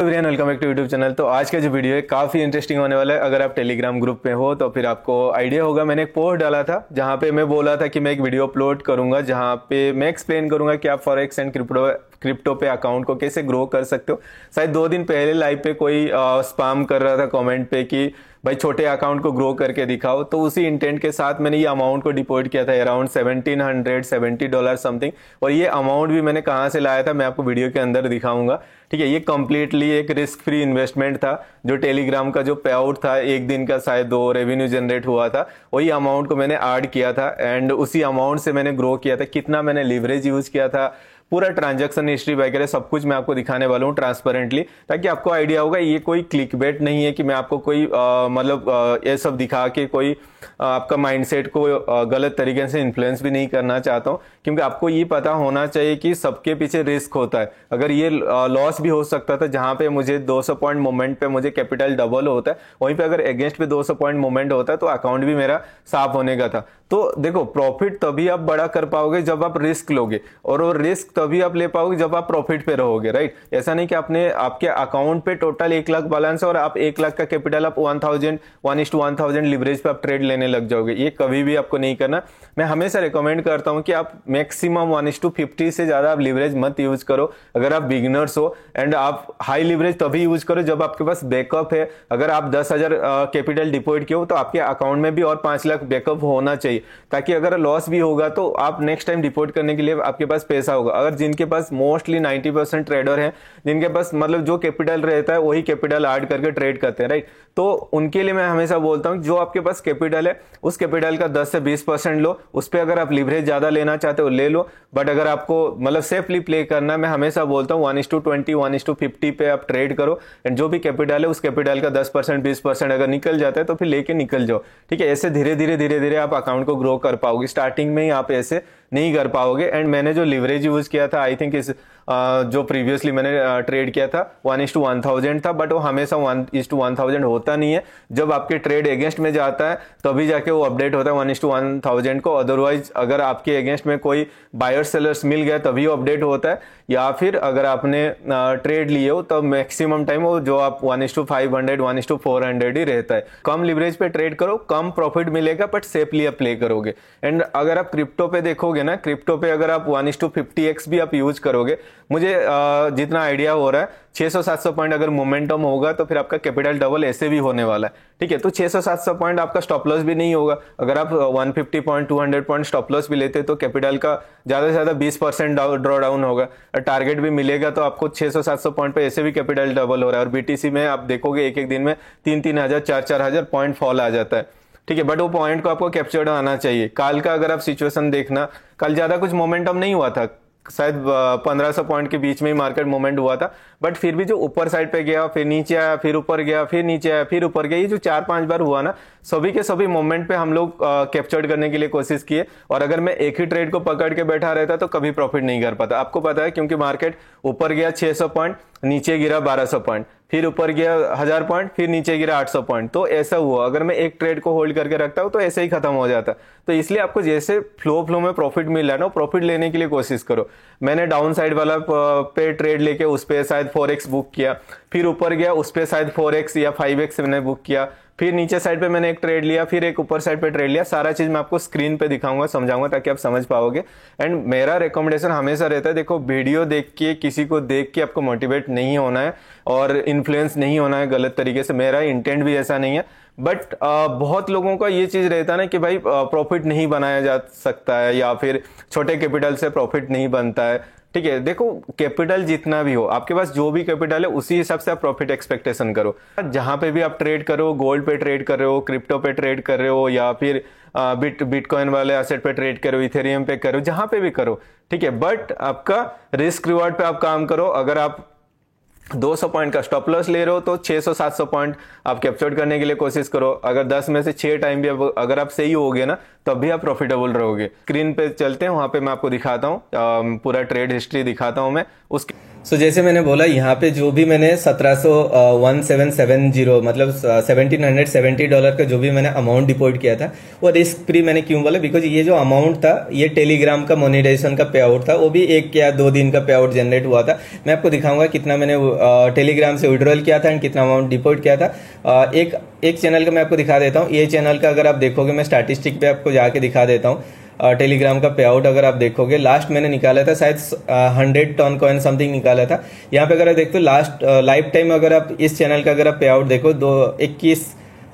Everyone, welcome back to YouTube channel. तो आज का जो वीडियो है काफ़ी इंटरेस्टिंग होने वाला है। अगर आप टेलीग्राम ग्रुप में हो तो फिर आपको आइडिया होगा। मैंने एक पोस्ट डाला था जहां पे मैं बोला था कि मैं एक वीडियो अपलोड करूंगा जहां पे मैं एक्सप्लेन करूंगा कि आप फॉरेक्स एंड क्रिप्टो पे अकाउंट को कैसे ग्रो कर सकते हो। शायद 2 दिन पहले लाइव पे कोई स्पैम कर रहा था कमेंट पे कि भाई छोटे अकाउंट को ग्रो करके दिखाओ। तो उसी इंटेंट के साथ मैंने ये अमाउंट को डिपॉजिट किया था, अराउंड $1770 समथिंग। और ये अमाउंट भी मैंने कहाँ से लाया था मैं आपको वीडियो के अंदर दिखाऊंगा। ठीक है, ये कंप्लीटली एक रिस्क फ्री इन्वेस्टमेंट था। जो टेलीग्राम का जो पे आउट था एक दिन का, शायद 2 रेवेन्यू जनरेट हुआ था, वही अमाउंट को मैंने ऐड किया था एंड उसी अमाउंट से मैंने ग्रो किया था। कितना मैंने लिवरेज यूज किया था, पूरा ट्रांजैक्शन हिस्ट्री वगैरह सब कुछ मैं आपको दिखाने वाला हूँ ट्रांसपेरेंटली, ताकि आपको आइडिया होगा। ये कोई क्लिकबेट नहीं है कि मैं आपको कोई ये सब दिखा के कोई आपका माइंडसेट को गलत तरीके से इन्फ्लुएंस भी नहीं करना चाहता हूँ, क्योंकि आपको ये पता होना चाहिए कि सबके पीछे रिस्क होता है। अगर ये लॉस भी हो सकता था, जहां पे मुझे 200 पॉइंट मोमेंट पे मुझे कैपिटल डबल होता है, वहीं पे अगर अगेंस्ट पे 200 पॉइंट मोमेंट होता है तो अकाउंट भी मेरा साफ होने का था। तो देखो, प्रॉफिट तभी आप बड़ा कर पाओगे जब आप रिस्क लोगे, और वो रिस्क तभी आप ले पाओगे जब आप प्रॉफिट पे रहोगे, राइट। ऐसा नहीं कि आपके अकाउंट पे टोटल 1 लाख बैलेंस है और आप 1 लाख का कैपिटल आप 1:1000 लिवरेज पे आप ट्रेड लेने लग जाओगे। ये कभी भी आपको नहीं करना। मैं हमेशा रिकमेंड करता हूं कि आप मैक्सिमम 1:50 से ज्यादा आप लिवरेज मत यूज करो अगर आप बिगिनर्स हो, एंड आप हाई लिवरेज तभी यूज करो जब आपके पास बैकअप है। अगर आप 10,000 कैपिटल डिपॉजिट किए हो तो आपके अकाउंट में भी और 5 लाख बैकअप होना चाहिए, ताकि अगर लॉस भी होगा तो आप नेक्स्ट टाइम डिपॉजिट करने के लिए आपके पास पैसा होगा। अगर जिनके पास मोस्टली 90% ट्रेडर है, जिनके पास मतलब जो कैपिटल रहता है वही कैपिटल ऐड करके ट्रेड करते हैं, राइट, तो उनके लिए मैं हमेशा बोलता हूं जो आपके पास कैपिटल है उस कैपिटल का 10 से 20% लो। उस पर अगर आप लिवरेज ज्यादा लेना चाहते हो ले लो, बट अगर आपको मतलब सेफली प्ले करना है, मैं हमेशा बोलता हूँ 1:20 1:50 पे आप ट्रेड करो, एंड जो भी कैपिटल है उस कैपिटल का 10% 20% अगर निकल जाता है तो फिर लेके निकल जाओ। ठीक है, ऐसे धीरे धीरे आप अकाउंट को ग्रो कर पाओगे। स्टार्टिंग में ही आप ऐसे नहीं कर पाओगे। एंड मैंने जो लिवरेज यूज किया था, आई थिंक इस जो प्रीवियसली मैंने ट्रेड किया था 1:1000 था, बट वो हमेशा 1:1000 होता नहीं है। जब आपके ट्रेड अगेंस्ट में जाता है तभी जाके वो अपडेट होता है 1:1000 को। अदरवाइज अगर आपके अगेंस्ट में कोई बायर सेलर्स मिल गया तभी वो अपडेट होता है, या फिर अगर आपने ट्रेड लिए हो तब मैक्सिमम टाइम वो जो आप 1:500 1:400 ही रहता है। कम लिवरेज पे ट्रेड करो, कम प्रॉफिट मिलेगा, बट सेफली आप प्ले करोगे। एंड अगर आप क्रिप्टो पे देखोगे ना, क्रिप्टो पे अगर आप 1:50x भी आप यूज करोगे, मुझे जितना आइडिया हो रहा है 600-700 पॉइंट अगर मोमेंटम होगा तो फिर आपका कैपिटल डबल ऐसे भी होने वाला है। ठीक है, तो 600-700 पॉइंट आपका स्टॉप लॉस भी नहीं होगा। अगर आप 150 पॉइंट 200 पॉइंट स्टॉप लॉस भी लेते तो कैपिटल का ज्यादा से ज्यादा 20% ड्रॉ डाउन होगा। टारगेट भी मिलेगा तो आपको 600-700 पॉइंट पे ऐसे भी कैपिटल डबल हो रहा है। और बीटीसी में आप देखोगे एक दिन में 3,000 4,000 पॉइंट फॉल आ जाता है। ठीक है, बट वो पॉइंट को आपको कैप्चर्ड आना चाहिए। कल का अगर आप सिचुएशन देखना, कल ज्यादा कुछ मोमेंटम नहीं हुआ था, शायद 1500 पॉइंट के बीच में ही मार्केट मूवमेंट हुआ था, बट फिर भी जो ऊपर साइड पे गया, फिर नीचे आया, फिर ऊपर गया, फिर नीचे आया, फिर ऊपर गया, ये जो 4-5 बार हुआ ना, सभी के सभी मोमेंट पे हम लोग कैप्चर्ड करने के लिए कोशिश किए। और अगर मैं एक ही ट्रेड को पकड़ के बैठा रहता तो कभी प्रॉफिट नहीं कर पाता। आपको पता है, क्योंकि मार्केट ऊपर गया 600 पॉइंट, नीचे गिरा 1200 पॉइंट, फिर ऊपर गया 1000 पॉइंट, फिर नीचे गिरा 800 पॉइंट। तो ऐसा हुआ, अगर मैं एक ट्रेड को होल्ड करके रखता हूं तो ऐसे ही खत्म हो जाता। तो इसलिए आपको जैसे फ्लो में प्रॉफिट मिल रहा है ना, प्रॉफिट लेने के लिए कोशिश करो। मैंने डाउन साइड वाला पे ट्रेड लेके उस पे शायद 4x बुक किया, फिर ऊपर गया उस पे शायद 4x या 5x मैंने बुक किया, फिर नीचे साइड पे मैंने एक ट्रेड लिया, फिर एक ऊपर साइड पे ट्रेड लिया। सारा चीज मैं आपको स्क्रीन पे दिखाऊंगा, समझाऊंगा, ताकि आप समझ पाओगे। एंड मेरा रिकमेंडेशन हमेशा रहता है, देखो वीडियो देख के, किसी को देख के आपको मोटिवेट नहीं होना है और इन्फ्लुएंस नहीं होना है गलत तरीके से। मेरा इंटेंट भी ऐसा नहीं है, बट बहुत लोगों का ये चीज रहता है ना कि भाई प्रॉफिट नहीं बनाया जा सकता है, या फिर छोटे कैपिटल से प्रॉफिट नहीं बनता है। ठीक है, देखो, कैपिटल जितना भी हो, आपके पास जो भी कैपिटल है उसी हिसाब से आप प्रॉफिट एक्सपेक्टेशन करो। जहां पे भी आप ट्रेड करो, गोल्ड पे ट्रेड कर रहे हो, क्रिप्टो पे ट्रेड कर रहे हो, या फिर बिटकॉइन वाले एसेट पे ट्रेड करो, इथेरियम पे करो, जहां पे भी करो, ठीक है, बट आपका रिस्क रिवॉर्ड पे आप काम करो। अगर आप 200 पॉइंट का स्टॉप लॉस ले रहे हो तो 600-700 पॉइंट आप कैप्चर करने के लिए कोशिश करो। अगर 10 में से 6 टाइम भी अगर आप सही हो गए ना तब भी आप प्रॉफिटेबल रहोगे। स्क्रीन पे चलते हैं, वहां पे मैं आपको दिखाता हूँ, पूरा ट्रेड हिस्ट्री दिखाता हूँ मैं उसके। जैसे मैंने बोला, यहाँ पे जो भी मैंने 1770 मतलब $1770 का जो भी मैंने अमाउंट डिपॉजिट किया था वो रिस्क फ्री मैंने क्यों बोला, बिकॉज ये जो अमाउंट था ये टेलीग्राम का मोनेटाइजेशन का पे आउट था, वो भी 1 या 2 दिन का पे आउट जनरेट हुआ था। मैं आपको दिखाऊंगा कितना मैंने टेलीग्राम से विड्रॉल किया था एंड कितना अमाउंट डिपॉजिट किया था। एक चैनल का मैं आपको दिखा देता हूँ। ये चैनल का अगर आप देखोगे, मैं स्टैटिस्टिक पे आपको जाके दिखा देता हूँ। टेलीग्राम का पे आउट अगर आप देखोगे, लास्ट मैंने निकाला था शायद 100 टन कॉइन समथिंग निकाला था। यहाँ पे अगर आप देखते हो लास्ट लाइफ टाइम, अगर आप इस चैनल का अगर आप पे आउट देखो,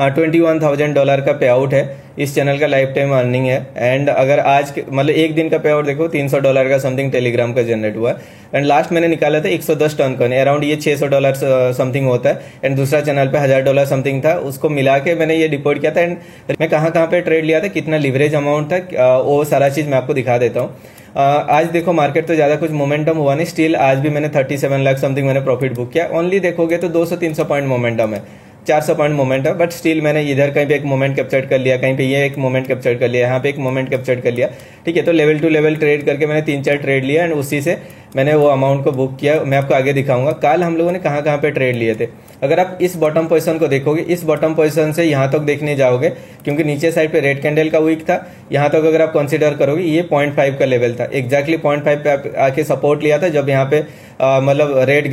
$21,000 का पे आउट है। इस चैनल का लाइफ टाइम अर्निंग है। एंड अगर आज मतलब एक दिन का पे आउट देखो, $300 का समथिंग टेलीग्राम का जनरेट हुआ। एंड लास्ट मैंने निकाला था 110 टन कॉइन, अराउंड ये $600 समथिंग होता है। एंड दूसरा चैनल पे $1000 समथिंग था, उसको मिला के मैंने ये डिपॉजिट किया था। एंड मैं कहाँ पे ट्रेड लिया था, कितना लिवरेज अमाउंट था, वो सारा चीज मैं आपको दिखा देता हूँ। आज देखो मार्केट तो ज्यादा कुछ मोमेंटम हुआ नहीं, स्टिल आज भी मैंने 37 लाख समथिंग मैंने प्रॉफिट बुक किया। ओनली देखोगे तो 200-300 पॉइंट मोमेंटम है, 400 पॉइंट मोमेंट है, बट स्टिल मैंने इधर कहीं पे एक मोमेंट कैप्चर कर लिया, कहीं पे ये एक मोमेंट कैप्चर कर लिया, यहाँ पे एक मोमेंट कैप्चर कर लिया। ठीक है, तो लेवल टू लेवल ट्रेड करके मैंने 3-4 ट्रेड लिया एंड उसी से मैंने वो अमाउंट को बुक किया। मैं आपको आगे दिखाऊंगा कल हम लोगों ने कहाँ पे ट्रेड लिए थे। अगर आप इस बॉटम पोजीशन को देखोगे, इस बॉटम पोजीशन से यहाँ तक देखने जाओगे, क्योंकि नीचे साइड पे रेड कैंडल का वीक था, यहाँ तक अगर आप कंसीडर करोगे ये 0.5 का लेवल था, एग्जैक्टली 0.5 पे आके सपोर्ट लिया था। जब यहाँ पे मतलब रेड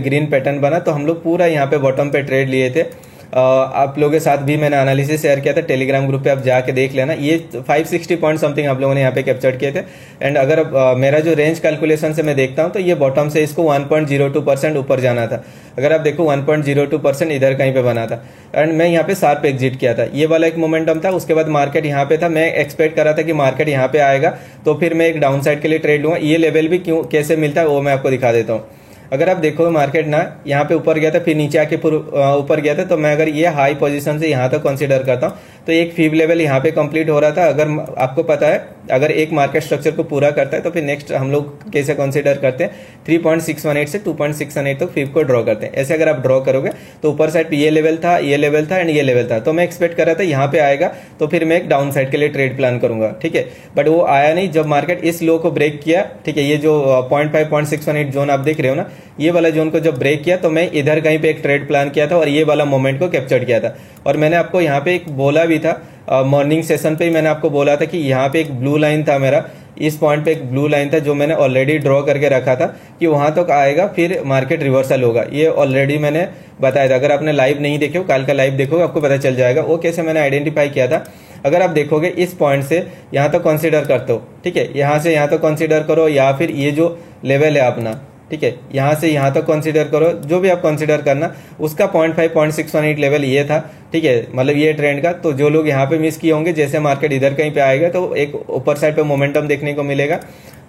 ग्रीन पैटर्न बना, तो हम लोग पूरा यहाँ पे बॉटम पे ट्रेड लिए थे। आप लोगों के साथ भी मैंने एनालिसिस शेयर किया था, टेलीग्राम ग्रुप पे आप जाके देख लेना। ये 560 पॉइंट समथिंग आप लोगों ने यहाँ पे कैप्चर किए थे। एंड अगर मेरा जो रेंज कैलकुलेशन से मैं देखता हूँ, तो ये बॉटम से इसको 1.02% ऊपर जाना था। अगर आप देखो 1.02% इधर कहीं पे बना था। एंड मैं यहाँ पे शार्प एग्जिट किया था, ये वाला एक मोमेंटम था। उसके बाद मार्केट यहाँ पे था, मैं एक्सपेक्ट कर रहा था कि मार्केट यहाँ पे आएगा, तो फिर मैं एक डाउन साइड के लिए ट्रेड लूंगा। ये लेवल भी क्यों कैसे मिलता है वो मैं आपको दिखा देता हूँ। अगर आप देखो मार्केट ना यहाँ पे ऊपर गया था, फिर नीचे आके ऊपर गया था, तो मैं अगर ये हाई पोजीशन से यहाँ तक कंसीडर करता हूँ, तो एक फीब लेवल यहाँ पे कंप्लीट हो रहा था। अगर आपको पता है, अगर एक मार्केट स्ट्रक्चर को पूरा करता है, तो फिर नेक्स्ट हम लोग कैसे कंसीडर करते हैं, 3.618 से 2.618 तक फीब को ड्रॉ करते हैं। ऐसे अगर आप ड्रॉ करोगे तो ऊपर साइड पे ये लेवल था एंड ये लेवल था, तो मैं एक्सपेक्ट कर रहा था यहाँ पे आएगा, तो फिर मैं एक डाउन साइड के लिए ट्रेड प्लान करूंगा। ठीक है, बट वो आया नहीं। जब मार्केट इस लो को ब्रेक किया, ठीक है, ये जो 0.5-0.618 जोन आप देख रहे हो ना, ये वाला जोन को जब ब्रेक किया, तो मैं इधर कहीं पे एक ट्रेड प्लान किया था और ये वाला मोमेंट को कैप्चर किया था। और मैंने आपको यहाँ पे एक बोला भी था, मॉर्निंग सेशन पे ही मैंने आपको बोला था कि यहाँ पे एक ब्लू लाइन था मेरा, इस पॉइंट पे एक ब्लू लाइन था जो मैंने ऑलरेडी ड्रॉ करके रखा था कि वहां तक आएगा, फिर मार्केट रिवर्सल होगा। ये ऑलरेडी मैंने बताया था। अगर आपने लाइव नहीं देखे हो, कल का लाइव देखोगे आपको पता चल जाएगा वो कैसे मैंने आइडेंटिफाई किया था। अगर आप देखोगे इस पॉइंट से यहाँ तक कंसीडर करते हो, ठीक है, यहाँ से यहाँ तक कंसीडर करो, या फिर ये जो लेवल है अपना, ठीक है, यहाँ से यहाँ तक कंसीडर करो, जो भी आप कंसीडर करना, उसका 0.5-0.618 लेवल ये था। ठीक है, मतलब ये ट्रेंड का। तो जो लोग यहाँ पे मिस किए होंगे, जैसे मार्केट इधर कहीं पे आएगा तो एक ऊपर साइड पे मोमेंटम देखने को मिलेगा।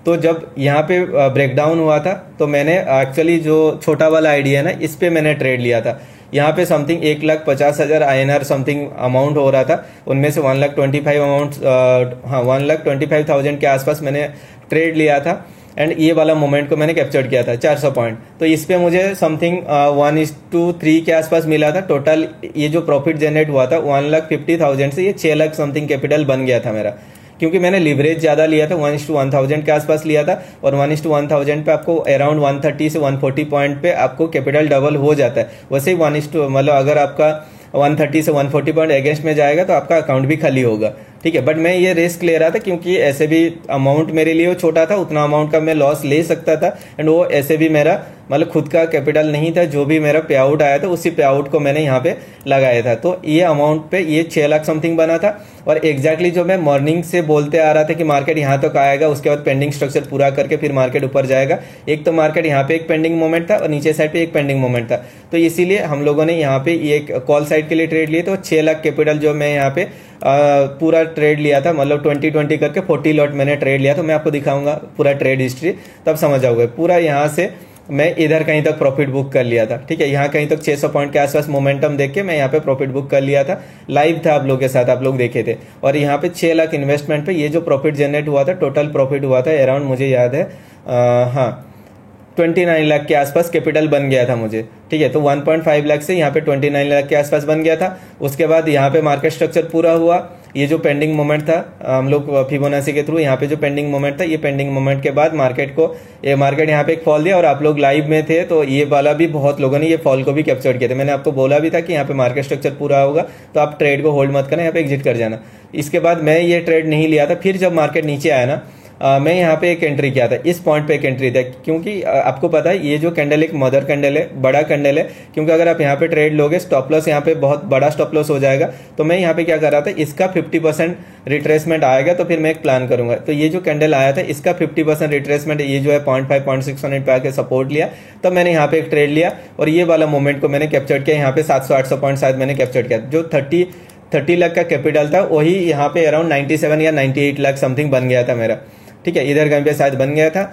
तो जब यहाँ पे ब्रेकडाउन हुआ था, तो मैंने एक्चुअली जो छोटा वाला आइडिया है ना, इस पे मैंने ट्रेड लिया था। यहाँ पे समथिंग 1,50,000 INR समथिंग अमाउंट हो रहा था, उनमें से 1,25,000 अमाउंट, हाँ 1,25,000 के आसपास मैंने ट्रेड लिया था। एंड ये वाला मोमेंट को मैंने कैप्चर किया था 400 पॉइंट। तो इस पे मुझे समथिंग 1:3 के आसपास मिला था। टोटल ये जो प्रॉफिट जनरेट हुआ था 1,50,000 से ये 6 लाख समथिंग कैपिटल बन गया था मेरा, क्योंकि मैंने लिवरेज ज्यादा लिया था, 1:1000 के आसपास लिया था। और 1:1000 पे आपको अराउंड 130 से 140 पॉइंट पे आपको कैपिटल डबल हो जाता है। वैसे ही मतलब अगर आपका 130 से 140 पॉइंट अगेंस्ट में जाएगा तो आपका अकाउंट भी खाली होगा। ठीक है, बट मैं ये रिस्क ले रहा था क्योंकि ऐसे भी अमाउंट मेरे लिए छोटा था, उतना अमाउंट का मैं लॉस ले सकता था। एंड वो ऐसे भी मेरा मतलब खुद का कैपिटल नहीं था, जो भी मेरा पे आउट आया था उसी पे आउट को मैंने यहाँ पे लगाया था। तो ये अमाउंट पे ये 6 लाख समथिंग बना था। और एग्जैक्टली जो मैं मॉर्निंग से बोलते आ रहा था कि मार्केट यहाँ तक आएगा, उसके बाद पेंडिंग स्ट्रक्चर पूरा करके फिर मार्केट ऊपर जाएगा। एक तो मार्केट यहाँ पे एक पेंडिंग मोमेंट था और नीचे साइड पे एक पेंडिंग मोमेंट था। तो इसीलिए हम लोगों ने यहाँ पे एक कॉल साइड के लिए ट्रेड लिए। तो 6 लाख कैपिटल जो मैं यहाँ पे पूरा ट्रेड लिया था, मतलब 20 करके 40 लॉट मैंने ट्रेड लिया। तो मैं आपको दिखाऊंगा पूरा ट्रेड हिस्ट्री, तब समझ जाओगे। पूरा यहाँ से मैं इधर कहीं तक प्रॉफिट बुक कर लिया था। ठीक है, यहाँ कहीं तक 600 पॉइंट के आसपास मोमेंटम देख के मैं यहाँ पे प्रॉफिट बुक कर लिया था। लाइव था आप लोगों के साथ, आप लोग देखे थे। और यहाँ पे 6 लाख इन्वेस्टमेंट पे ये जो प्रॉफिट जनरेट हुआ था, टोटल प्रॉफिट हुआ था अराउंड, मुझे याद है, हाँ 29 लाख के आसपास कैपिटल बन गया था मुझे। ठीक है, तो 1.5 लाख से यहाँ पे 29 लाख के आसपास बन गया था। उसके बाद यहाँ पे मार्केट स्ट्रक्चर पूरा हुआ ये जो पेंडिंग मोमेंट था हम लोग फिबोनाची के थ्रू, यहाँ पे जो पेंडिंग मोमेंट था, ये पेंडिंग मोमेंट के बाद मार्केट यहाँ पे एक फॉल दिया और आप लोग लाइव में थे तो ये वाला भी बहुत लोगों ने ये फॉल को भी कैप्चर किया था। मैंने आपको बोला भी था कि यहाँ पे मार्केट स्ट्रक्चर पूरा होगा तो आप ट्रेड को होल्ड मत करना, यहाँ पे एग्जिट कर जाना। इसके बाद मैं ये ट्रेड नहीं लिया था। फिर जब मार्केट नीचे आया ना, मैं यहाँ पे एक एंट्री किया था, इस पॉइंट पे एक एंट्री था, क्योंकि आपको पता है ये जो कैंडल एक मदर कैंडल है, बड़ा कैंडल है, क्योंकि अगर आप यहाँ पे ट्रेड लोगे स्टॉप लॉस यहाँ पे बहुत बड़ा स्टॉप लॉस हो जाएगा। तो मैं यहाँ पे क्या कर रहा था, इसका 50% रिट्रेसमेंट आएगा तो फिर मैं एक प्लान करूंगा। तो ये जो कैंडल आया था इसका 50% रिट्रेसमेंट, ये जो है 0.5 0.6 यूनिट पे आके सपोर्ट लिया, तब मैंने यहाँ पे एक ट्रेड लिया और ये वाला मोमेंट को मैंने कैप्चर किया। यहाँ पे 700-800 पॉइंट शायद मैंने कैप्चर किया। जो 30 लाख का कैपिटल था वही यहाँ पे अराउंड 97 या 98 लाख समथिंग बन गया था मेरा, ठीक है, इधर कहीं पे शायद बन गया था।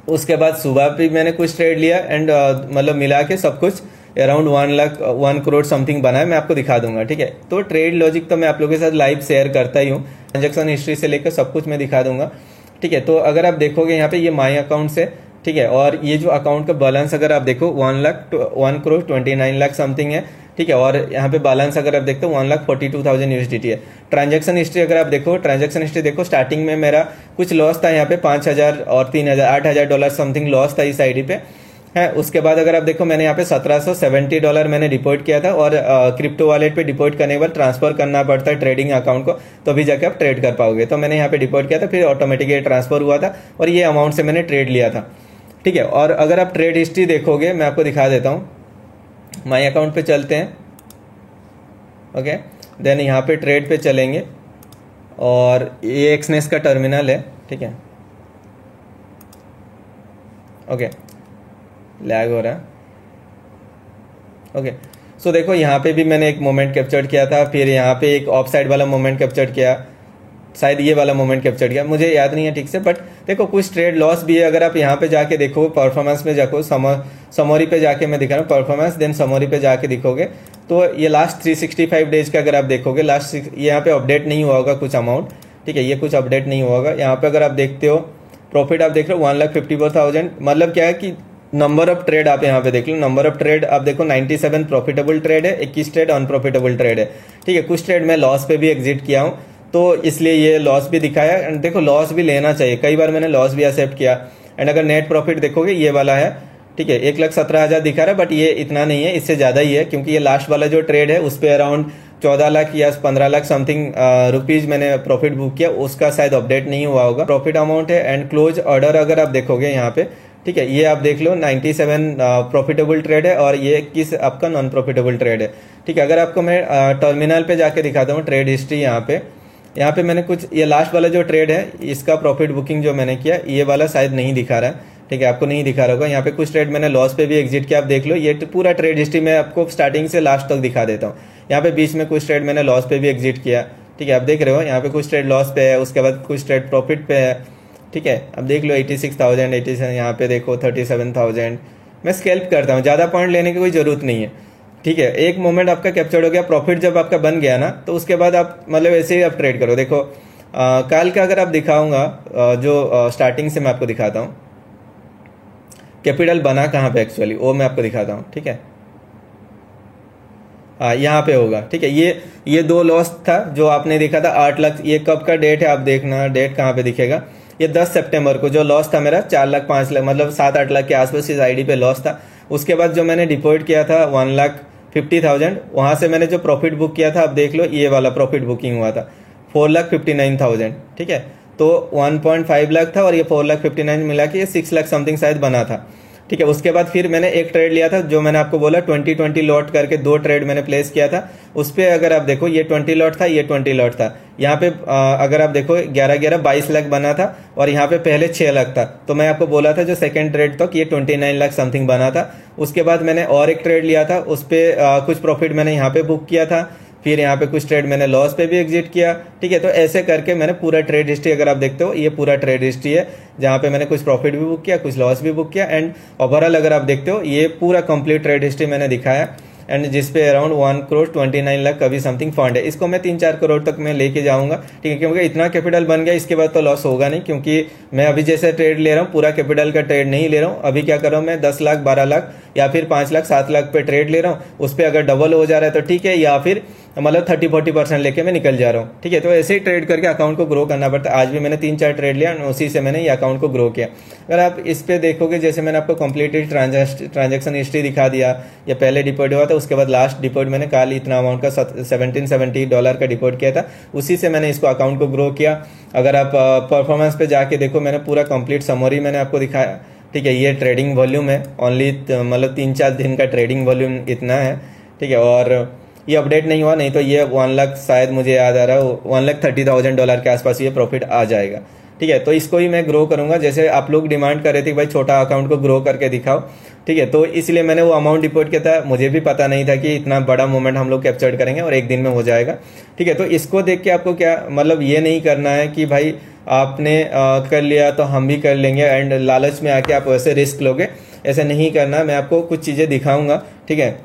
उसके बाद सुबह भी मैंने कुछ ट्रेड लिया एंड मतलब मिला के सब कुछ अराउंड 1 करोड़ समथिंग बना है, मैं आपको दिखा दूंगा, ठीक है। तो ट्रेड लॉजिक तो मैं आप लोगों के साथ लाइव शेयर करता ही हूँ, ट्रांजेक्शन हिस्ट्री से लेकर सब कुछ मैं दिखा दूंगा, ठीक है। तो अगर आप देखोगे यहाँ पे ये माई अकाउंट से, ठीक है, और ये जो अकाउंट का बैलेंस अगर आप देखो 1 करोड़ 29 लाख समथिंग है, ठीक है। और यहाँ पे बैलेंस अगर आप देखते हो 1,42,000 USDT है। ट्रांजैक्शन हिस्ट्री अगर आप देखो, ट्रांजैक्शन हिस्ट्री देखो, स्टार्टिंग में मेरा कुछ लॉस था यहाँ पे 5,000 और 3,000 $8,000 समथिंग लॉस था इस आईडी पे है। उसके बाद अगर आप देखो मैंने यहाँ पे $1,770 मैंने डिपॉजिट किया था और क्रिप्टो वॉलेट पे डिपॉजिट करने के बाद ट्रांसफर करना पड़ता है ट्रेडिंग अकाउंट को, तो अभी जाके आप ट्रेड कर पाओगे। तो मैंने यहाँ पे डिपॉजिट किया था, फिर ऑटोमेटिकली ट्रांसफर हुआ था और ये अमाउंट से मैंने ट्रेड लिया था, ठीक है। और अगर आप ट्रेड हिस्ट्री देखोगे, मैं आपको दिखा देता हूँ, माई अकाउंट पे चलते हैं, ओके। देन यहाँ पे ट्रेड पे चलेंगे और ये एक्सनेस का टर्मिनल है, ठीक है, ओके, लैग हो रहा है, ओके। सो देखो यहाँ पे भी मैंने एक मोमेंट कैप्चर किया था, फिर यहाँ पे एक ऑफ साइड वाला मोमेंट कैप्चर किया, शायद ये वाला मोमेंट कैप्चर किया, मुझे याद नहीं है ठीक से, बट देखो कुछ ट्रेड लॉस भी है। अगर आप यहाँ पे जाके देखो परफॉर्मेंस में जाको, समरी पे जाके मैं दिखा रहा हूँ परफॉर्मेंस, देन समरी पे जाके दिखोगे तो ये लास्ट 365 डेज का अगर आप देखोगे, लास्ट यहाँ पे अपडेट नहीं हुआ होगा कुछ अमाउंट, ठीक है, ये कुछ अपडेट नहीं हुआ होगा। यहाँ पे अगर आप देखते हो प्रॉफिट आप देख रहे हो 1,54,000, मतलब क्या है कि नंबर ऑफ ट्रेड आप यहाँ पे देख लो, नंबर ऑफ ट्रेड आप देखो 97 प्रॉफिटेबल ट्रेड है, 21 ट्रेड अनप्रॉफिटेबल ट्रेड है, ठीक है। कुछ ट्रेड मैं लॉस पे भी एग्जिट किया हूँ तो इसलिए ये लॉस भी दिखाया। एंड देखो लॉस भी लेना चाहिए, कई बार मैंने लॉस भी एक्सेप्ट किया। एंड अगर नेट प्रॉफिट देखोगे ये वाला है, ठीक है, 1,17,000 दिखा रहा है, बट ये इतना नहीं है, इससे ज्यादा ही है, क्योंकि ये लास्ट वाला जो ट्रेड है उस पर अराउंड 14 लाख या 15 लाख समथिंग रुपीज मैंने प्रॉफिट बुक किया, उसका शायद अपडेट नहीं हुआ होगा। प्रॉफिट अमाउंट है एंड क्लोज ऑर्डर अगर आप देखोगे यहाँ पे, ठीक है, ये आप देख लो 97 प्रॉफिटेबल ट्रेड है और ये 21 आपका नॉन प्रॉफिटेबल ट्रेड है, ठीक है। अगर आपको मैं टर्मिनल पे जाके दिखाता हूँ ट्रेड हिस्ट्री, यहाँ पे मैंने कुछ, ये लास्ट वाला जो ट्रेड है इसका प्रॉफिट बुकिंग जो मैंने किया, ये वाला शायद नहीं दिखा रहा है, ठीक है, आपको नहीं दिखा रहा होगा। यहाँ पे कुछ ट्रेड मैंने लॉस पे भी एग्जिट किया, आप देख लो, ये पूरा ट्रेड हिस्ट्री मैं आपको स्टार्टिंग से लास्ट तक दिखा देता हूँ। यहाँ पे बीच में कुछ ट्रेड मैंने लॉस पे भी एग्जिट किया, ठीक है, आप देख रहे हो, यहाँ पे कुछ ट्रेड लॉस पे है, उसके बाद कुछ ट्रेड प्रॉफिट पे है, ठीक है। अब देख लो 86,000, 87, यहाँ पे देखो 37,000। मैं स्कैल्प करता हूँ, ज्यादा पॉइंट लेने की कोई जरूरत नहीं है, ठीक है। एक मोमेंट आपका कैप्चर हो गया, प्रॉफिट जब आपका बन गया ना, तो उसके बाद आप मतलब ऐसे ही आप ट्रेड करो। देखो कल का अगर आप दिखाऊंगा, जो स्टार्टिंग से मैं आपको दिखाता हूँ कैपिटल बना कहाँ पे एक्चुअली, वो मैं आपको दिखाता हूँ, ठीक है। यहाँ पे होगा, ठीक है। ये 2 लॉस था जो आपने देखा था 8 लाख, ये कब का डेट है आप देखना, डेट कहाँ पे दिखेगा, ये 10 सितंबर को जो लॉस था मेरा 4 लाख 5 लाख, मतलब 7-8 लाख के आसपास इस आईडी पे लॉस था। उसके बाद जो मैंने डिपॉजिट किया था 1,50,000, वहां से मैंने जो प्रॉफिट बुक किया था आप देख लो, ये वाला प्रॉफिट बुकिंग हुआ था 4,59,000, ठीक है। तो 1.5 लाख था और ये 4,59,000 मिला के ये 6 लाख समथिंग शायद बना था, ठीक है। उसके बाद फिर मैंने एक ट्रेड लिया था, जो मैंने आपको बोला 20 लॉट करके 2 ट्रेड मैंने प्लेस किया था। उस पे अगर आप देखो ये 20 लॉट था, ये 20 लॉट था। यहाँ पे अगर आप देखो 11 22 लाख बना था और यहाँ पे पहले 6 लाख था। तो मैं आपको बोला था जो सेकंड ट्रेड तक ये 29 लाख समथिंग बना था। उसके बाद मैंने और एक ट्रेड लिया था, उस पे कुछ प्रॉफिट मैंने यहाँ पे बुक किया था, फिर यहाँ पे कुछ ट्रेड मैंने लॉस पे भी एग्जिट किया, ठीक है। तो ऐसे करके मैंने पूरा ट्रेड हिस्ट्री अगर आप देखते हो, ये पूरा ट्रेड हिस्ट्री है, जहाँ पे मैंने कुछ प्रॉफिट भी बुक किया, कुछ लॉस भी बुक किया। एंड ओवरऑल अगर आप देखते हो ये पूरा कंप्लीट ट्रेड हिस्ट्री मैंने दिखाया, एंड जिसपे अराउंड 1 करोड़ 29 लाख कभी समथिंग फंड है। इसको मैं 3-4 करोड़ तक मैं लेके जाऊंगा, ठीक है, क्योंकि इतना कैपिटल बन गया, इसके बाद तो लॉस होगा नहीं, क्योंकि मैं अभी जैसे ट्रेड ले रहा हूँ पूरा कैपिटल का ट्रेड नहीं ले रहा हूँ। अभी क्या कर रहा हूँ मैं 10 लाख 12 लाख या फिर 5 लाख 7 लाख पे ट्रेड ले रहा हूँ। उस पर अगर डबल हो जा रहा है तो ठीक है, या फिर मतलब 30-40% लेके मैं निकल जा रहा हूँ। ठीक है, तो ऐसे ही ट्रेड करके अकाउंट को ग्रो करना पड़ता है। आज भी मैंने 3-4 ट्रेड लिया, उसी से मैंने ये अकाउंट को ग्रो किया। अगर आप इस पे देखोगे, जैसे मैंने आपको कंप्लीटेड ट्रांजैक्शन हिस्ट्री दिखा दिया, या पहले डिपॉजिट हुआ था, उसके बाद लास्ट डिपॉजिट मैंने कल इतना अमाउंट का $1770 का डिपॉजिट किया था, उसी से मैंने इसको अकाउंट को ग्रो किया। अगर आप परफॉर्मेंस पे जाके देखो, मैंने पूरा कंप्लीट समरी मैंने आपको दिखाया। ठीक है, ये ट्रेडिंग वॉल्यूम है, ओनली मतलब 3-4 दिन का ट्रेडिंग वॉल्यूम इतना है। ठीक है, और ये अपडेट नहीं हुआ, नहीं तो ये 1 लाख, शायद मुझे याद आ रहा है $1,30,000 के आसपास ये प्रॉफिट आ जाएगा। ठीक है, तो इसको ही मैं ग्रो करूंगा। जैसे आप लोग डिमांड कर रहे थे कि भाई छोटा अकाउंट को ग्रो करके दिखाओ। ठीक है, तो इसलिए मैंने वो अमाउंट डिपॉजिट किया था। मुझे भी पता नहीं था कि इतना बड़ा मोमेंट हम लोग कैप्चर करेंगे और एक दिन में हो जाएगा। ठीक है, तो इसको देख के आपको क्या मतलब ये नहीं करना है कि भाई आपने कर लिया तो हम भी कर लेंगे एंड लालच में आके आप वैसे रिस्क लोगे, ऐसा नहीं करना। मैं आपको कुछ चीज़ें दिखाऊंगा। ठीक है,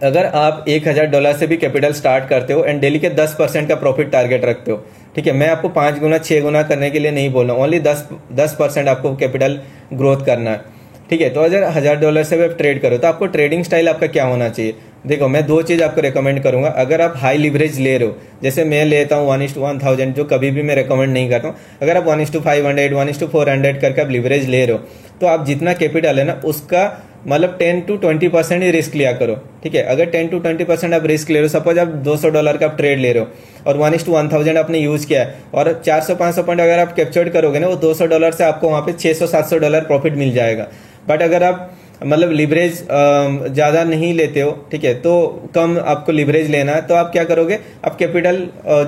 अगर आप $1,000 से भी कैपिटल स्टार्ट करते हो एंड डेली के 10% का प्रॉफिट टारगेट रखते हो, ठीक है, मैं आपको 5 गुना 6 गुना करने के लिए नहीं बोल रहा हूँ, ओनली 10% आपको कैपिटल ग्रोथ करना है। ठीक है, तो अगर $1,000 से भी आप ट्रेड करो तो आपको ट्रेडिंग स्टाइल आपका क्या होना चाहिए। देखो, मैं 2 चीज़ आपको रेकमेंड करूंगा। अगर आप हाई लिवरेज ले रहे हो, जैसे मैं लेता हूँ 1:1000, जो कभी भी मैं रेकमेंड नहीं करता हूँ। अगर आप 1:500, 1:400 करके आप लिवरेज ले रहे हो, तो आप जितना कैपिटल है ना, उसका मतलब 10-20% ही रिस्क लिया करो। ठीक है, अगर 10-20% आप रिस्क ले रहे हो, सपोज आप $200 का आप ट्रेड ले रहे हो और 1:1000 आपने यूज किया है और 400-500 पॉइंट अगर आप कैप्चर करोगे ना, वो $200 से आपको वहां पे $600-700 प्रॉफिट मिल जाएगा। बट अगर आप मतलब लिवरेज ज़्यादा नहीं लेते हो, ठीक है, तो कम आपको लिवरेज लेना है, तो आप क्या करोगे, आप कैपिटल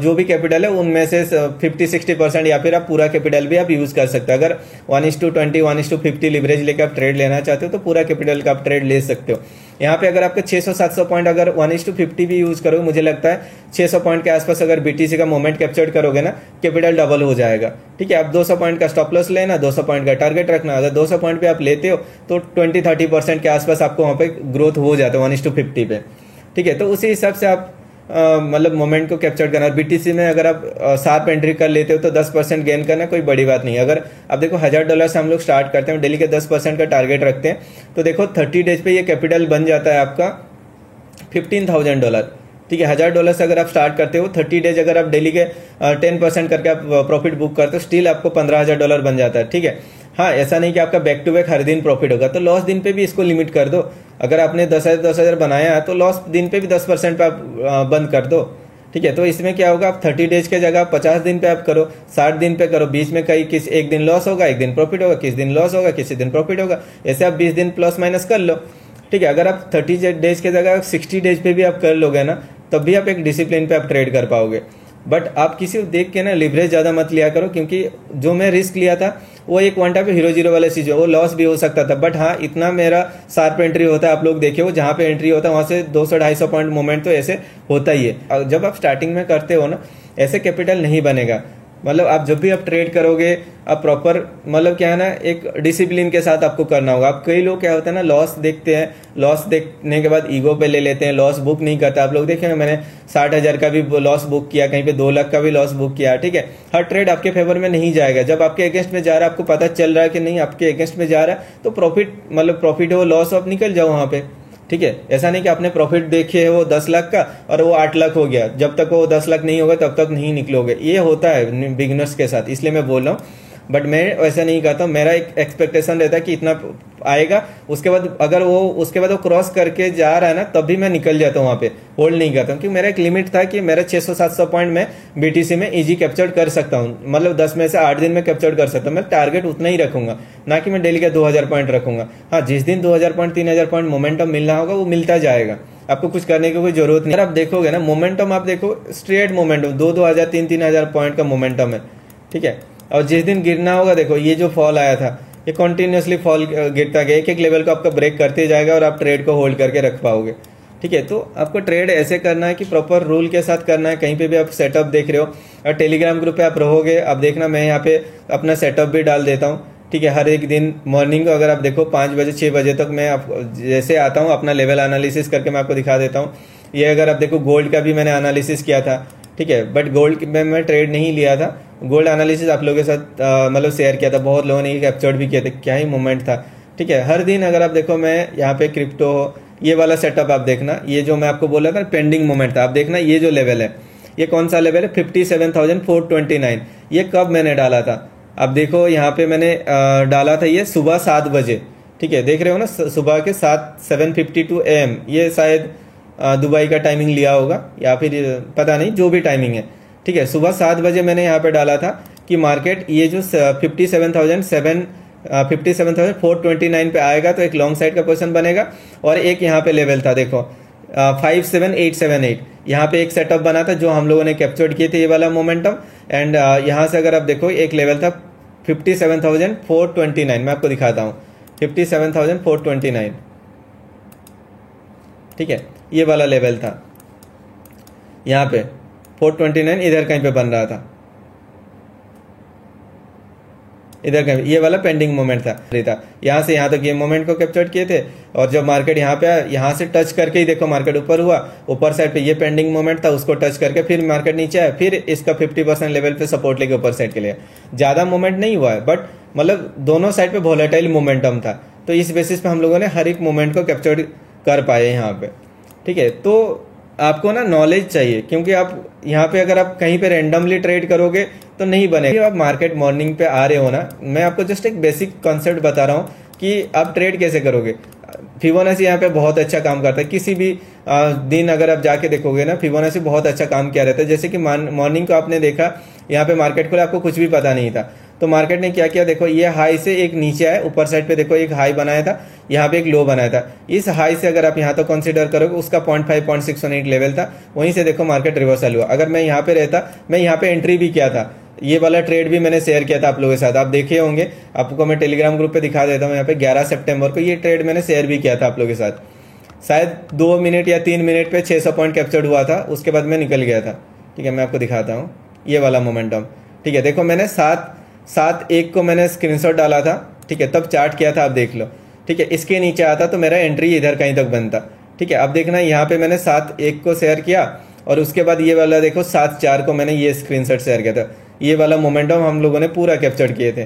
जो भी कैपिटल है उनमें से 50-60% या फिर आप पूरा कैपिटल भी आप यूज कर सकते हो। अगर 1:20, 1:50 लिवरेज लेकर आप ट्रेड लेना चाहते हो तो पूरा कैपिटल का आप ट्रेड ले सकते हो। यहाँ पे अगर आपके 600-700 पॉइंट अगर 1:50 भी यूज करोगे, मुझे लगता है 600 पॉइंट के आसपास अगर बीटीसी का मोमेंट कैप्चर करोगे ना, कैपिटल डबल हो जाएगा। ठीक है, आप 200 पॉइंट का स्टॉप लॉस लेना, 200 पॉइंट का टारगेट रखना। अगर 200 पॉइंट पे आप लेते हो तो 20-30% के आसपास आपको वहां पे ग्रोथ हो जाता है 1:50 पे। ठीक है, तो उसी हिसाब से आप मतलब मोमेंट को कैप्चर करना। बीटीसी में अगर आप शार्प एंट्री कर लेते हो तो 10% गेन करना कोई बड़ी बात नहीं। अगर आप देखो $1,000 से हम लोग स्टार्ट करते हैं, डेली के 10% का टारगेट रखते हैं, तो देखो 30 डेज पे ये कैपिटल बन जाता है आपका $15,000। ठीक है, $1,000 से अगर आप स्टार्ट करते हो, 30 डेज अगर आप डेली के 10% करके आप प्रॉफिट बुक करते हो, स्टिल आपको $15,000 बन जाता है। ठीक है, हाँ, ऐसा नहीं कि आपका बैक टू बैक हर दिन प्रॉफिट होगा, तो लॉस दिन पे भी इसको लिमिट कर दो। अगर आपने 10,000 बनाया है तो लॉस दिन पे भी 10% पे आप बंद कर दो। ठीक है, तो इसमें क्या होगा, आप 30 डेज के जगह 50 दिन पे आप करो, 60 दिन पे करो, बीच में कहीं किस एक दिन लॉस होगा, एक दिन प्रॉफिट होगा, किस दिन लॉस होगा, किसी दिन प्रॉफिट होगा, ऐसे आप 20 दिन प्लस माइनस कर लो। ठीक है, अगर आप 30 डेज के जगह 60 डेज पे भी आप कर लोगे ना, तब भी आप एक डिसिप्लिन पे आप ट्रेड कर पाओगे। बट आप किसी को देख के ना लिवरेज ज्यादा मत लिया करो, क्योंकि जो मैं रिस्क लिया था वो एक वन टाइम हीरो जीरो वाला चीज है, वो लॉस भी हो सकता था। बट हाँ, इतना मेरा शार्प एंट्री होता है, आप लोग देखिए, वो जहाँ पे एंट्री होता है वहां से 200-250 पॉइंट मूवमेंट तो ऐसे होता ही है। जब आप स्टार्टिंग में करते हो ना, ऐसे कैपिटल नहीं बनेगा। मतलब आप जब भी आप ट्रेड करोगे, आप प्रॉपर मतलब क्या है ना, एक डिसिप्लिन के साथ आपको करना होगा। आप कई लोग क्या होता है ना, लॉस देखते हैं, लॉस देखने के बाद ईगो पे ले लेते हैं, लॉस बुक नहीं करता। आप लोग देखेंगे, मैंने 60,000 का भी लॉस बुक किया, कहीं पे 2 लाख का भी लॉस बुक किया। ठीक है, हर ट्रेड आपके फेवर में नहीं जाएगा। जब आपके अगेंस्ट में जा रहा है, आपको पता चल रहा है कि नहीं आपके अगेंस्ट में जा रहा है, तो प्रॉफिट मतलब प्रॉफिट हो लॉस हो, आप निकल जाओ वहां पे। ठीक है, ऐसा नहीं कि आपने प्रॉफिट देखे है वो 10 लाख का और वो 8 लाख हो गया, जब तक वो 10 लाख नहीं होगा तब तक नहीं निकलोगे। ये होता है बिगिनर्स के साथ, इसलिए मैं बोल रहा हूँ। बट मैं ऐसा नहीं करता हूँ, मेरा एक एक्सपेक्टेशन रहता है कि इतना आएगा, उसके बाद अगर उसके बाद वो क्रॉस करके जा रहा है ना, तब भी मैं निकल जाता हूँ, वहां पे होल्ड नहीं करता हूँ। क्योंकि मेरा एक लिमिट था कि मेरा 600-700 पॉइंट में बीटीसी में इजी कैप्चर कर सकता हूँ, मतलब 10 में से 8 दिन में कैप्चर कर सकता हूँ। मैं टारगेट उतना ही रखूंगा, ना कि मैं डेली का 2000 पॉइंट रखूंगा। हाँ, जिस दिन 2000 पॉइंट 3000 पॉइंट मोमेंटम मिलना होगा वो मिलता जाएगा, आपको कुछ करने की कोई जरूरत नहीं। अगर आप देखोगे ना मोमेंटम, आप देखो स्ट्रेट मोमेंटम 2,000 3,000 पॉइंट का मोमेंटम है। ठीक है, और जिस दिन गिरना होगा, देखो ये जो फॉल आया था, ये कंटिन्यूअसली फॉल गिरता गया, एक एक लेवल को आपका ब्रेक करते जाएगा और आप ट्रेड को होल्ड करके रख पाओगे। ठीक है, तो आपको ट्रेड ऐसे करना है कि प्रॉपर रूल के साथ करना है। कहीं पे भी आप सेटअप देख रहे हो, और टेलीग्राम ग्रुप पे आप रहोगे, आप देखना मैं यहाँ पे अपना सेटअप भी डाल देता हूँ। ठीक है, हर एक दिन मॉर्निंग को अगर आप देखो 5 बजे 6 बजे तक मैं जैसे आता हूँ, अपना लेवल एनालिसिस करके मैं आपको दिखा देता हूँ। ये अगर आप देखो गोल्ड का भी मैंने एनालिसिस किया था। ठीक है, बट गोल्ड में मैं ट्रेड नहीं लिया था, गोल्ड एनालिसिस आप लोगों के साथ मतलब शेयर किया था, बहुत लोगों ने कैप्चर्ड भी किया था, क्या ही मूवमेंट था। ठीक है, हर दिन अगर आप देखो, मैं यहाँ पे क्रिप्टो ये वाला सेटअप आप देखना, ये जो मैं आपको बोला था पेंडिंग मोमेंट था, आप देखना ये जो लेवल है ये कौन सा लेवल है 57,429। ये कब मैंने डाला था, आप देखो यहाँ पे मैंने डाला था ये सुबह 7 बजे, ठीक है, देख रहे हो ना, सुबह के 7:52 AM। ये शायद दुबई का टाइमिंग लिया होगा या फिर पता नहीं, जो भी टाइमिंग है, ठीक है। सुबह 7 बजे मैंने यहाँ पे डाला था कि मार्केट ये जो 57,429 पे आएगा तो एक लॉन्ग साइड का पोजीशन बनेगा, और एक यहाँ पे लेवल था देखो 57878, यहाँ पे एक सेटअप बना था जो हम लोगों ने कैप्चर्ड किए थे ये वाला मोमेंटम। एंड यहाँ से अगर आप देखो एक लेवल था 57,429, मैं आपको दिखाता हूँ 57,429, ठीक है, ये वाला लेवल था यहाँ पे 429, इधर कहीं पे बन रहा था, इधर कहीं, ये वाला पेंडिंग मोमेंट था। यहाँ से यहाँ तक ये मोमेंट को कैप्चर किए थे, और जब मार्केट यहाँ पे यहाँ से टच करके ही देखो मार्केट ऊपर हुआ, ऊपर साइड पे ये पेंडिंग मोमेंट था, उसको टच करके फिर मार्केट नीचे आया, फिर इसका 50% लेवल पे सपोर्ट लेके ऊपर साइड के लिए। ज्यादा मूवमेंट नहीं हुआ है, बट मतलब दोनों साइड पे वोलेटाइल मोमेंटम था, तो इस बेसिस पे हम लोगों ने हर एक मोमेंट को कैप्चर कर पाए यहाँ पे, ठीक है। तो आपको ना नॉलेज चाहिए, क्योंकि आप यहाँ पे अगर आप कहीं पे रैंडमली ट्रेड करोगे तो नहीं बनेगा। आप मार्केट मॉर्निंग पे आ रहे हो ना, मैं आपको जस्ट एक बेसिक कॉन्सेप्ट बता रहा हूँ कि आप ट्रेड कैसे करोगे। फिबोनाची यहाँ पे बहुत अच्छा काम करता है, किसी भी दिन अगर आप जाके देखोगे ना फिबोनाची बहुत अच्छा काम किया रहता है। जैसे कि मॉर्निंग को आपने देखा, यहाँ पे मार्केट खुला, आपको कुछ भी पता नहीं था, तो मार्केट ने क्या किया, देखो ये हाई से एक नीचे आया, ऊपर साइड पे देखो एक हाई बनाया था, यहाँ पे एक लो बनाया था। इस हाई से अगर आप यहाँ तो कंसीडर करोगे उसका 0.618 लेवल था, वहीं से देखो मार्केट रिवर्सल हुआ। अगर मैं यहाँ पे रहता, मैं यहाँ पे एंट्री भी किया था, ये वाला ट्रेड भी मैंने शेयर किया था आप लोगों के साथ, आप देखे होंगे, आपको मैं टेलीग्राम ग्रुप पे दिखा देता हूँ। यहाँ पे 11 सितंबर को ये ट्रेड मैंने शेयर भी किया था आप लोगों के साथ, शायद 2 मिनट या 3 मिनट पे 600 पॉइंट कैप्चर्ड हुआ था, उसके बाद मैं निकल गया था, ठीक है। मैं आपको दिखाता हूँ ये वाला मोमेंटम, ठीक है। देखो मैंने 7:01 को मैंने स्क्रीनशॉट डाला था, ठीक है, तब चार्ट किया था, आप देख लो, ठीक है। इसके नीचे आता तो मेरा एंट्री इधर कहीं तक बनता, ठीक है। अब देखना यहाँ पे मैंने 7:01 को शेयर किया, और उसके बाद ये वाला देखो 7:04 को मैंने ये स्क्रीनशॉट शेयर किया था। ये वाला मोमेंटम हम लोगों ने पूरा कैप्चर किए थे,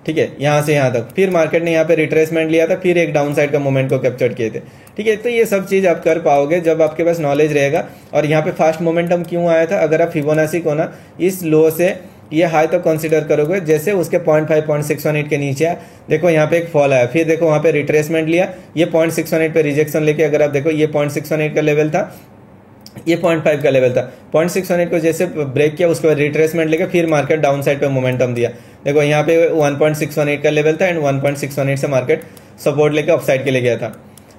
ठीक है, यहाँ से यहाँ तक। फिर मार्केट ने यहाँ पे रिट्रेसमेंट लिया था, फिर एक डाउन साइड का मोमेंट को कैप्चर किए थे, ठीक है। तो ये सब चीज आप कर पाओगे जब आपके पास नॉलेज रहेगा। और यहाँ पे फास्ट मोमेंटम क्यों आया था, अगर आप फिबोनाची को ना इस लो से ये हाई तो कंसीडर करोगे, जैसे उसके 0.618 के नीचे आया, देखो यहाँ पे एक फॉल आया, फिर देखो वहाँ पे रिट्रेसमेंट लिया, ये 0.618 पे रिजेक्शन लेके, अगर आप देखो ये 0.618 का लेवल था, ये 0.5 का लेवल था, 0.618 को जैसे ब्रेक किया उसके बाद रिट्रेसमेंट लेके फिर मार्केट डाउन साइड पे मोमेंटम दिया। देखो यहाँ पे 1.618 का लेवल था, एंड 1.618 से मार्केट सपोर्ट लेके अप साइड के लिए गया था।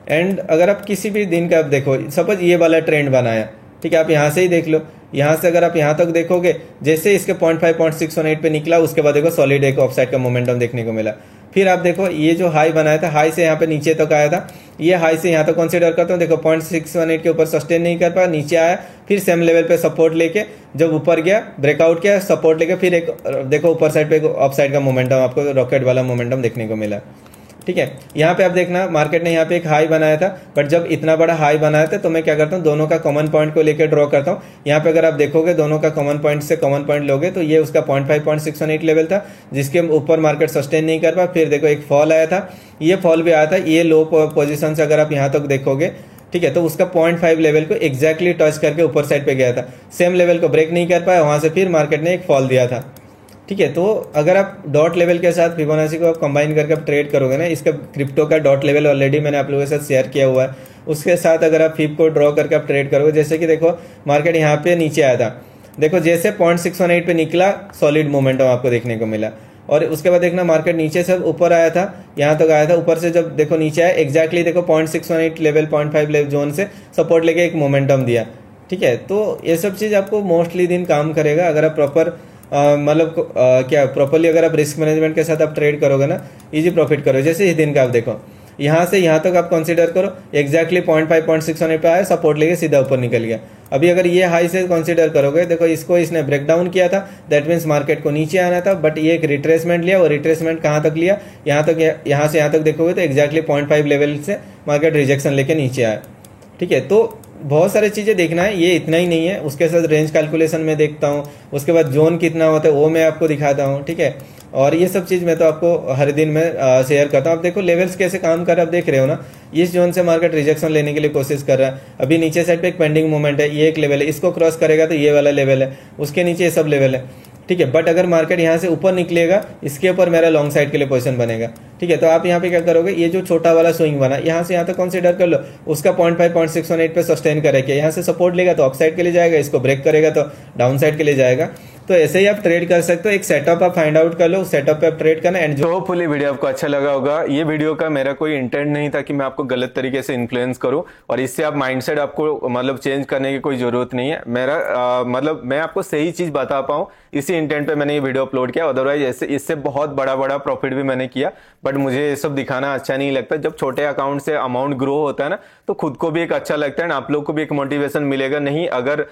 एंड अगर आप किसी भी दिन का आप देखो, सपोज ये वाला ट्रेंड बनाया, ठीक है, आप यहाँ से ही देख लो, यहाँ से अगर आप यहाँ तक देखोगे, जैसे इसके 0.618 पे निकला, उसके बाद देखो सॉलिड एक ऑफ साइड का मोमेंटम देखने को मिला। फिर आप देखो ये जो हाई बनाया था, हाई से यहाँ पे नीचे तक आया था, ये हाई से यहाँ तक कंसीडर करता हूँ, देखो 0.618 के ऊपर सस्टेन नहीं कर पाया, नीचे आया, फिर सेम लेवल पे सपोर्ट लेके जब ऊपर गया, ब्रेकआउट किया, सपोर्ट लेके फिर एक देखो ऊपर साइड पे ऑफ साइड का मोमेंटम, आपको रॉकेट वाला मोमेंटम देखने को मिला, ठीक है। यहाँ पे आप देखना मार्केट ने यहाँ पे एक हाई बनाया था, बट जब इतना बड़ा हाई बनाया था तो मैं क्या करता हूँ, दोनों का कॉमन पॉइंट को लेकर ड्रॉ करता हूँ। यहाँ पे अगर आप देखोगे दोनों का कॉमन पॉइंट से कॉमन पॉइंट लोगे तो ये उसका 0.618 लेवल था, जिसके ऊपर मार्केट सस्टेन नहीं कर पाया। फिर देखो एक फॉल आया था, ये फॉल भी आया था, ये लो पोजिशन से अगर आप यहाँ तक देखोगे, ठीक है, तो उसका 0.5 लेवल को एग्जैक्टली टच करके ऊपर साइड पे गया था, सेम लेवल को ब्रेक नहीं कर पाया, वहां से फिर मार्केट ने एक फॉल दिया था, ठीक है। तो अगर आप डॉट लेवल के साथ फिबोनाची को आप कंबाइन करके आप ट्रेड करोगे ना, इसका क्रिप्टो का डॉट लेवल ऑलरेडी मैंने आप लोगों के साथ शेयर किया हुआ है, उसके साथ अगर आप फिब को ड्रॉ करके आप ट्रेड करोगे, जैसे कि देखो मार्केट यहाँ पे नीचे आया था, देखो जैसे 0.618 पे निकला, सॉलिड मोमेंटम आपको देखने को मिला, और उसके बाद देखना मार्केट नीचे से ऊपर आया था, यहाँ तक आया था, ऊपर से जब देखो नीचे आया, एग्जैक्टली देखो 0.618 लेवल 0.5 लेवल जोन से सपोर्ट लेके एक मोमेंटम दिया, ठीक है। तो ये सब चीज आपको मोस्टली दिन काम करेगा अगर आप प्रॉपर मतलब क्या प्रॉपरली अगर आप रिस्क मैनेजमेंट के साथ आप ट्रेड करोगे ना, इजी प्रॉफिट करोगे। जैसे इस दिन का आप देखो, यहाँ से यहाँ तक आप कंसीडर करो, एग्जैक्टली 0.618 पे आया, सपोर्ट लेके सीधा ऊपर निकल गया। अभी अगर ये हाई से कंसीडर करोगे, देखो इसको इसने ब्रेक डाउन किया था, दैट मीन्स मार्केट को नीचे आना था, बट ये एक रिट्रेसमेंट लिया, और रिट्रेसमेंट कहाँ तक लिया, यहाँ तक, यहाँ से यहाँ तक देखोगे तो एग्जैक्टली 0.5 लेवल से मार्केट रिजेक्शन लेके नीचे आया, ठीक है। तो बहुत सारी चीजें देखना है, ये इतना ही नहीं है, उसके साथ रेंज कैलकुलेशन में देखता हूँ, उसके बाद जोन कितना होता है वो मैं आपको दिखाता हूँ, ठीक है। और ये सब चीज मैं तो आपको हर दिन में शेयर करता हूँ। आप देखो लेवल्स कैसे काम कर रहा है, आप देख रहे हो ना, इस जोन से मार्केट रिजेक्शन लेने के लिए कोशिश कर रहा है। अभी नीचे साइड पे एक पेंडिंग मूवमेंट है, ये एक लेवल है, इसको क्रॉस करेगा तो ये वाला लेवल है, उसके नीचे ये सब लेवल है, ठीक है। बट अगर मार्केट यहाँ से ऊपर निकलेगा, इसके ऊपर मेरा लॉन्ग साइड के लिए पोजीशन बनेगा, ठीक है। तो आप यहाँ पे क्या करोगे, ये जो छोटा वाला स्विंग बना यहाँ से यहाँ तक कंसीडर कर लो, उसका 0.5-0.618 पे सस्टेन करेगा, यहाँ से सपोर्ट लेगा तो अप साइड के लिए जाएगा, इसको ब्रेक करेगा तो डाउन साइड के लिए जाएगा। तो ऐसे ही आप ट्रेड कर सकते हो, एक सेटअप आप फाइंड आउट कर लो, सेटअप पे आप ट्रेड करना। एंड जो होपफुली वीडियो आपको अच्छा लगा होगा। ये वीडियो का मेरा कोई इंटेंट नहीं था कि मैं आपको गलत तरीके से इन्फ्लुएंस करूं, और इससे आप माइंडसेट आपको मतलब चेंज करने की कोई जरूरत नहीं है। मेरा मतलब मैं आपको सही चीज बता पाऊं, इसी इंटेंट पे मैंने ये वीडियो अपलोड किया। अदरवाइज ऐसे इससे बहुत बड़ा बड़ा प्रॉफिट भी मैंने किया, बट मुझे ये सब दिखाना अच्छा नहीं लगता। जब छोटे अकाउंट से अमाउंट ग्रो होता है ना, तो खुद को भी एक अच्छा लगता है और आप लोग को भी एक मोटिवेशन मिलेगा। नहीं, अगर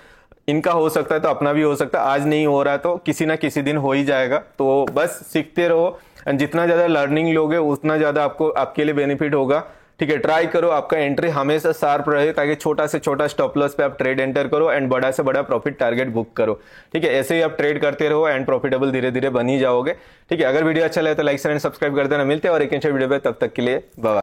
इनका हो सकता है तो अपना भी हो सकता है, आज नहीं हो रहा तो किसी ना किसी दिन हो ही जाएगा। तो बस सीखते रहो, एंड जितना ज्यादा लर्निंग लोगे उतना ज्यादा आपको आपके लिए बेनिफिट होगा, ठीक है। ट्राई करो आपका एंट्री हमेशा शार्प रहे, ताकि छोटा से छोटा स्टॉप लॉस पे आप ट्रेड एंटर करो एंड बड़ा से बड़ा प्रॉफिट टारगेट बुक करो, ठीक है। ऐसे ही आप ट्रेड करते रहो एंड प्रॉफिटेबल धीरे धीरे बन ही जाओगे, ठीक है। अगर वीडियो अच्छा लगे तो लाइक शेयर एंड सब्सक्राइब कर देना। मिलते हैं और एक वीडियो पे, तब तक के लिए बाय।